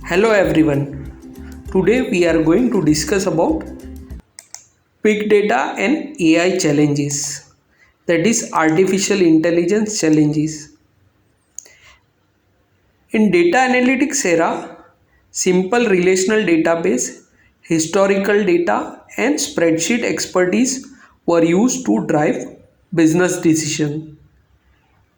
Hello everyone. Today we are going to discuss about big data and AI challenges. That is artificial intelligence challenges. In data analytics era, simple relational database, historical data and spreadsheet expertise were used to drive business decision.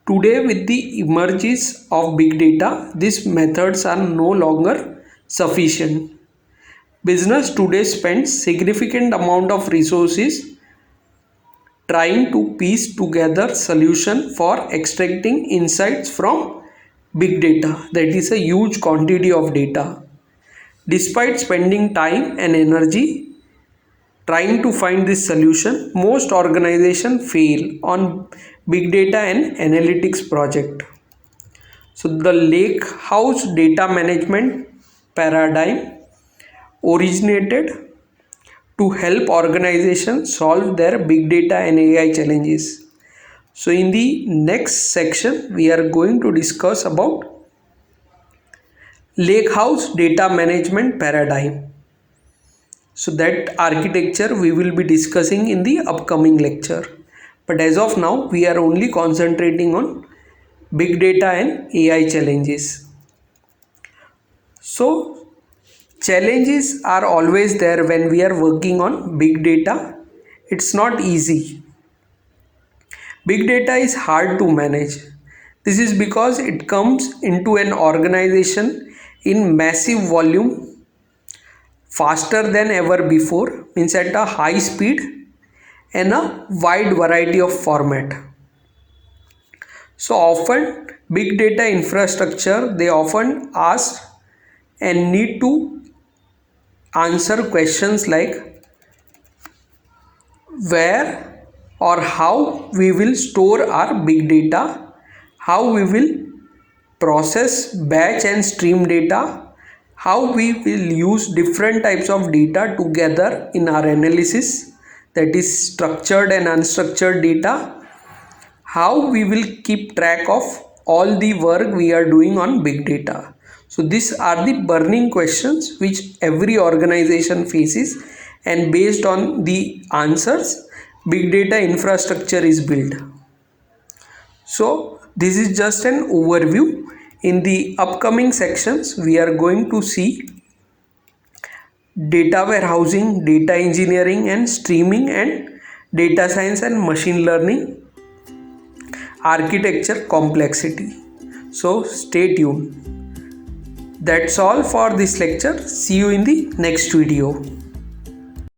Today with the emergence of big data, these methods are no longer sufficient. Business today spends significant amount of resources trying to piece together solution for extracting insights from big data, that is a huge quantity of data. Despite spending time and energy trying to find this solution, most organizations fail on big data and analytics project. So the lake house data management paradigm originated to help organizations solve their big data and AI challenges. So in the next section, we are going to discuss about Lakehouse data management paradigm. So that architecture we will be discussing in the upcoming lecture. But as of now, we are only concentrating on big data and AI challenges. So challenges are always there when we are working on big data. It's not easy. Big data is hard to manage. This is because it comes into an organization in massive volume, faster than ever before, means at a high speed and a wide variety of format. So often big data infrastructure, they often ask and need to answer questions like where or how we will store our big data, how we will process batch and stream data, how we will use different types of data together in our analysis, that is structured and unstructured data, how we will keep track of all the work we are doing on big data. So these are the burning questions which every organization faces, and based on the answers, big data infrastructure is built. So this is just an overview. In the upcoming sections, we are going to see data warehousing, data engineering and streaming, and data science and machine learning architecture complexity. So stay tuned. That's all for this lecture. See you in the next video.